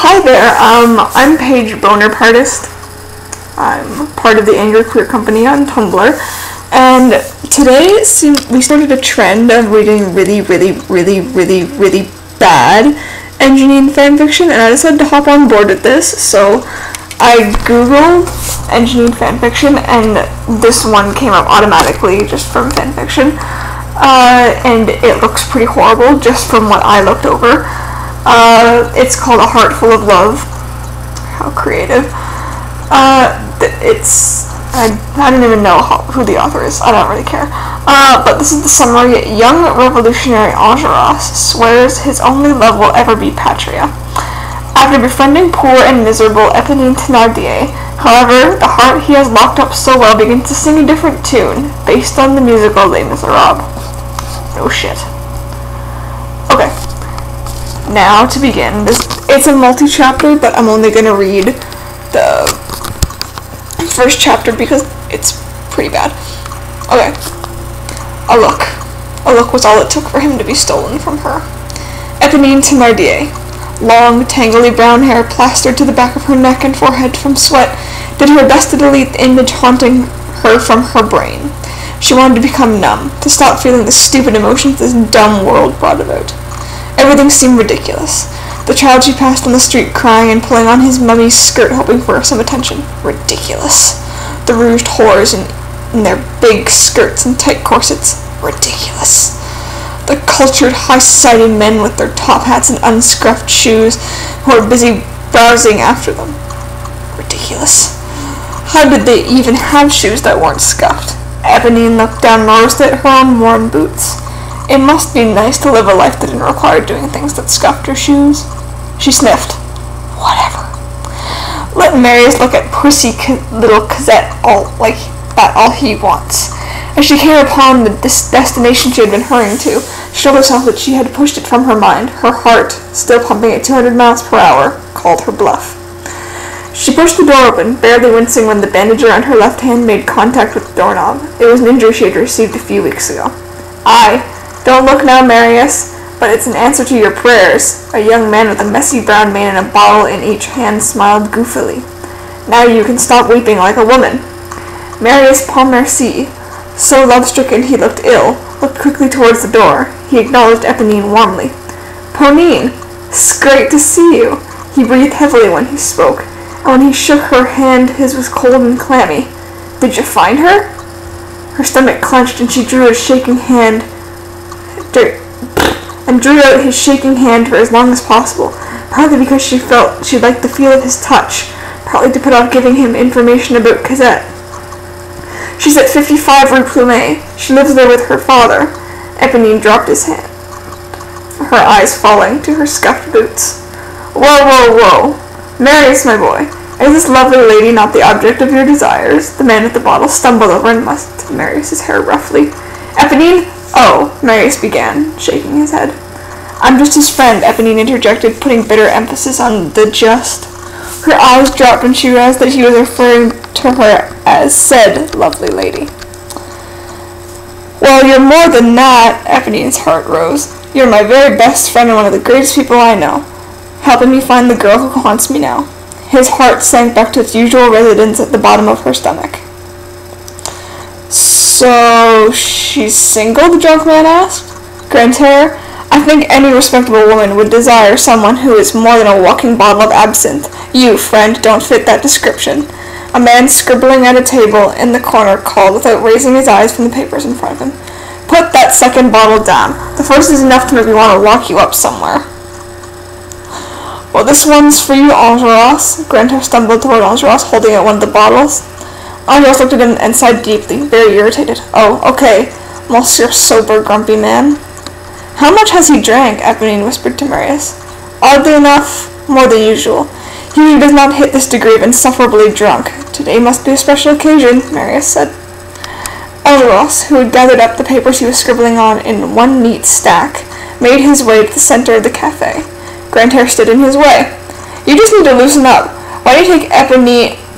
Hi there, I'm Paige Bonerpartist. I'm part of the Angry Queer Company on Tumblr, and today we started a trend of reading really bad Engineering fanfiction, and I decided to hop on board with this, so I googled Engineering fanfiction, and this one came up automatically just from fanfiction, and it looks pretty horrible just from what I looked over. It's called A Heart Full of Love. How creative. I don't even know who the author is. I don't really care. But this is the summary. Young revolutionary Enjolras swears his only love will ever be Patria. After befriending poor and miserable Eponine Thénardier, however, the heart he has locked up so well begins to sing a different tune, based on the musical Les Miserables. Oh shit. Okay. Now, to begin, it's a multi-chapter, but I'm only going to read the first chapter because it's pretty bad. Okay. A look was all it took for him to be stolen from her. Eponine Thénardier. Long, tangly brown hair plastered to the back of her neck and forehead from sweat did her best to delete the image haunting her from her brain. She wanted to become numb, to stop feeling the stupid emotions this dumb world brought about. Everything seemed ridiculous. The child she passed on the street crying and pulling on his mummy's skirt hoping for some attention. Ridiculous. The rouged whores in their big skirts and tight corsets. Ridiculous. The cultured high society men with their top hats and unscuffed shoes who are busy browsing after them. Ridiculous. How did they even have shoes that weren't scuffed? Eponine looked down morosely at her own worn boots. It must be nice to live a life that didn't require doing things that scuffed her shoes. She sniffed. Whatever. Let Marius look at pussy little Cosette all he wants. As she came upon the destination she had been hurrying to, she told herself that she had pushed it from her mind. Her heart, still pumping at 200 miles per hour, called her bluff. She pushed the door open, barely wincing when the bandage around her left hand made contact with the doorknob. It was an injury she had received a few weeks ago. Don't look now, Marius, but it's an answer to your prayers. A young man with a messy brown mane and a bottle in each hand smiled goofily. Now you can stop weeping like a woman. Marius Pontmercy, so love-stricken he looked ill, looked quickly towards the door. He acknowledged Eponine warmly. Ponine, it's great to see you. He breathed heavily when he spoke, and when he shook her hand his was cold and clammy. Did you find her? Her stomach clenched and she drew his shaking hand drew out his shaking hand for as long as possible, partly because she felt she liked the feel of his touch, partly to put off giving him information about Cosette. She's at 55 Rue Plumet. She lives there with her father. Eponine dropped his hand, her eyes falling to her scuffed boots. Whoa. Marius, my boy, is this lovely lady not the object of your desires? The man with the bottle stumbled over and mussed Marius's hair roughly. Eponine? Oh, Marius began, shaking his head. I'm just his friend, Eponine interjected, putting bitter emphasis on the just. Her eyes dropped when she realized that he was referring to her as said lovely lady. Well, you're more than that, Eponine's heart rose. You're my very best friend and one of the greatest people I know, helping me find the girl who haunts me now. His heart sank back to its usual residence at the bottom of her stomach. So, she's single, the drunk man asked. Grantaire, I think any respectable woman would desire someone who is more than a walking bottle of absinthe. You, friend, don't fit that description. A man scribbling at a table in the corner called without raising his eyes from the papers in front of him. Put that second bottle down. The first is enough to make me want to lock you up somewhere. Well, this one's for you, Enjolras. Grantaire stumbled toward Enjolras, holding out one of the bottles. Enjolras looked at him and sighed deeply, very irritated. Oh, okay, Monsieur Sober Grumpy Man. How much has he drank? Eponine whispered to Marius. Oddly enough, more than usual. He does not hit this degree of insufferably drunk. Today must be a special occasion, Marius said. Enjolras, who had gathered up the papers he was scribbling on in one neat stack, made his way to the center of the cafe. Grantaire stood in his way. You just need to loosen up. Why don't you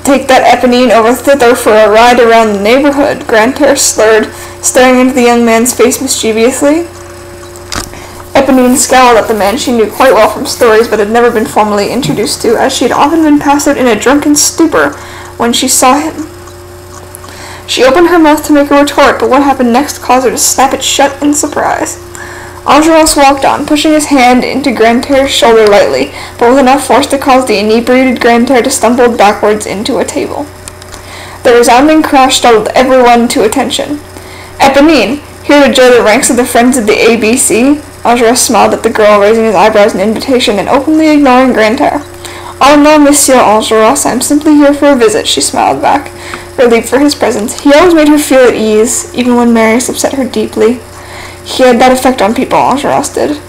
take that Eponine over thither for a ride around the neighborhood? Grantaire slurred, staring into the young man's face mischievously. Eponine scowled at the man she knew quite well from stories but had never been formally introduced to, as she had often been passed out in a drunken stupor when she saw him. She opened her mouth to make a retort, but what happened next caused her to snap it shut in surprise. Enjolras walked on, pushing his hand into Grantaire's shoulder lightly, but with enough force to cause the inebriated Grantaire to stumble backwards into a table. The resounding crash startled everyone to attention. "Eponine, here to join the ranks of the Friends of the ABC?" Enjolras smiled at the girl, raising his eyebrows in invitation and openly ignoring Grantaire. "Oh no, Monsieur Enjolras, I am simply here for a visit," she smiled back, relieved for his presence. He always made her feel at ease, even when Marius upset her deeply. He had that effect on people, Enjolras did.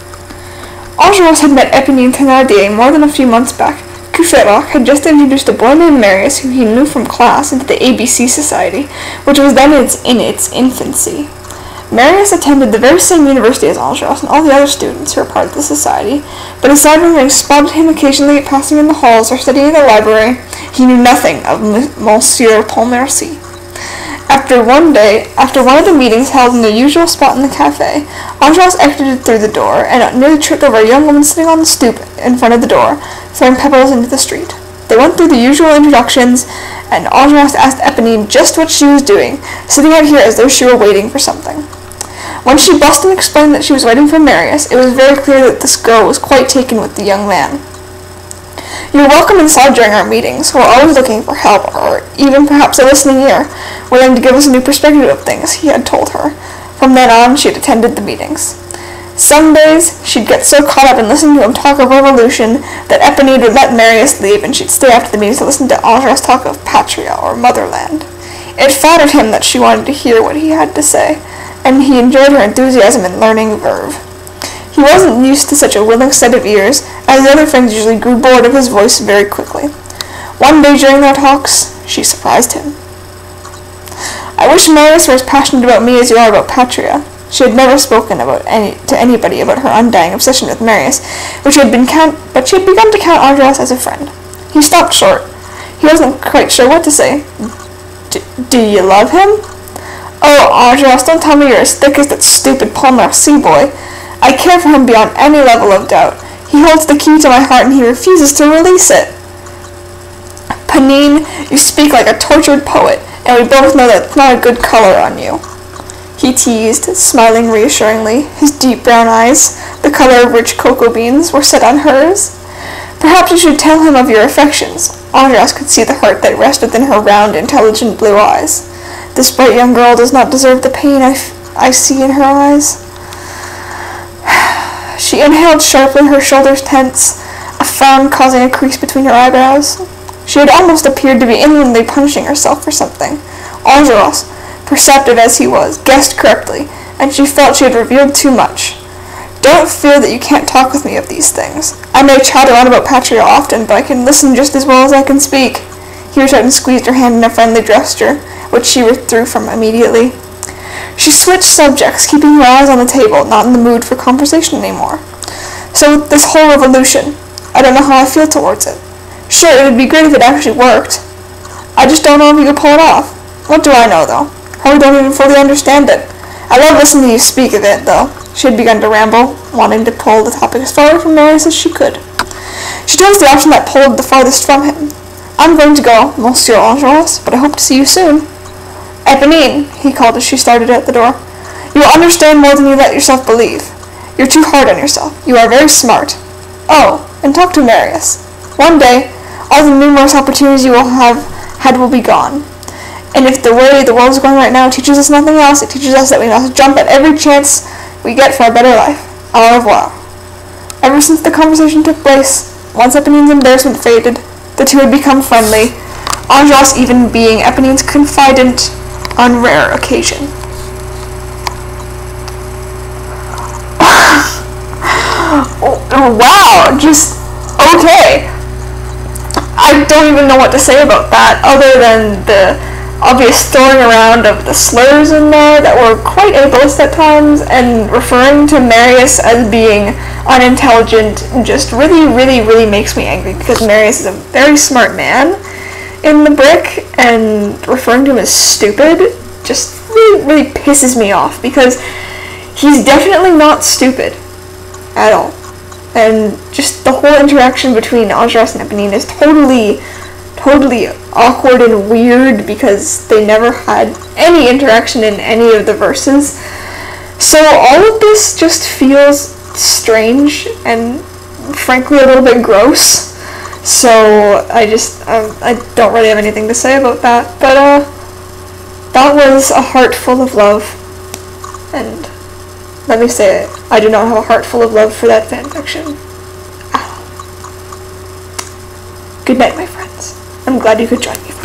Enjolras had met Eponine Thénardier more than a few months back. Courfeyrac had just introduced a boy named Marius, who he knew from class, into the ABC Society, which was then in its infancy. Marius attended the very same university as Enjolras and all the other students who were part of the society, but aside from having spotted him occasionally passing in the halls or studying in the library, he knew nothing of Monsieur Pontmercy. After one of the meetings held in the usual spot in the cafe, Enjolras exited through the door and nearly tripped over a young woman sitting on the stoop in front of the door, throwing pebbles into the street. They went through the usual introductions, and Enjolras asked Eponine just what she was doing, sitting out here as though she were waiting for something. When she blushed and explained that she was waiting for Marius, it was very clear that this girl was quite taken with the young man. "You're welcome inside during our meetings. We're always looking for help, or even perhaps a listening ear, willing to give us a new perspective of things," he had told her. From then on, she had attended the meetings. Some days, she'd get so caught up in listening to him talk of revolution that Eponine would let Marius leave, and she'd stay after the meetings to listen to Enjolras talk of patria, or motherland. It flattered him that she wanted to hear what he had to say, and he enjoyed her enthusiasm in learning verve. He wasn't used to such a willing set of ears, as the other friends usually grew bored of his voice very quickly. One day during their talks, she surprised him. "I wish Marius were as passionate about me as you are about patria." She had never spoken to anybody about her undying obsession with Marius, but she had begun to count Enjolras as a friend. He stopped short. He wasn't quite sure what to say. Do you love him?" "Oh, Enjolras, don't tell me you're as thick as that stupid Pontmercy boy. I care for him beyond any level of doubt. He holds the key to my heart and he refuses to release it." "Ponine, you speak like a tortured poet, and we both know that it's not a good color on you," he teased, smiling reassuringly. His deep brown eyes, the color of rich cocoa beans, were set on hers. "Perhaps you should tell him of your affections." Enjolras could see the heart that rested within her round, intelligent blue eyes. "This bright young girl does not deserve the pain I see in her eyes." She inhaled sharply, her shoulders tense, a frown causing a crease between her eyebrows. She had almost appeared to be inwardly punishing herself for something. Enjolras, perceptive as he was, guessed correctly, and she felt she had revealed too much. "Don't feel that you can't talk with me of these things. I may chatter on about patria often, but I can listen just as well as I can speak." He reached out and squeezed her hand in a friendly gesture, which she withdrew from immediately. She switched subjects, keeping her eyes on the table, not in the mood for conversation anymore. "So with this whole revolution, I don't know how I feel towards it. Sure, it would be great if it actually worked. I just don't know if you could pull it off. What do I know, though? Probably don't even fully understand it. I love listening to you speak of it, though." She had begun to ramble, wanting to pull the topic as far from Marius as she could. She chose the option that pulled the farthest from him. "I'm going to go, Monsieur Enjolras, but I hope to see you soon." "Eponine," he called as she started out the door. "You will understand more than you let yourself believe. You're too hard on yourself. You are very smart. Oh, and talk to Marius. One day, all the numerous opportunities you will have had will be gone. And if the way the world is going right now teaches us nothing else, it teaches us that we must jump at every chance we get for a better life. Au revoir." Ever since the conversation took place, once Eponine's embarrassment faded, the two had become friendly, Enjolras even being Eponine's confidant on rare occasion. Wow, just okay. I don't even know what to say about that, other than the obvious throwing around of the slurs in there that were quite ableist at times, and referring to Marius as being unintelligent just really makes me angry, because Marius is a very smart man in the Brick, and referring to him as stupid just really pisses me off, because he's definitely not stupid. at all. And just the whole interaction between Ajaras and Eponine is totally awkward and weird because they never had any interaction in any of the verses. So all of this just feels strange and frankly a little bit gross. So I don't really have anything to say about that. But that was a heart full of love. And let me say it, I do not have a heart full of love for that fanfiction. Good night, my friends. I'm glad you could join me for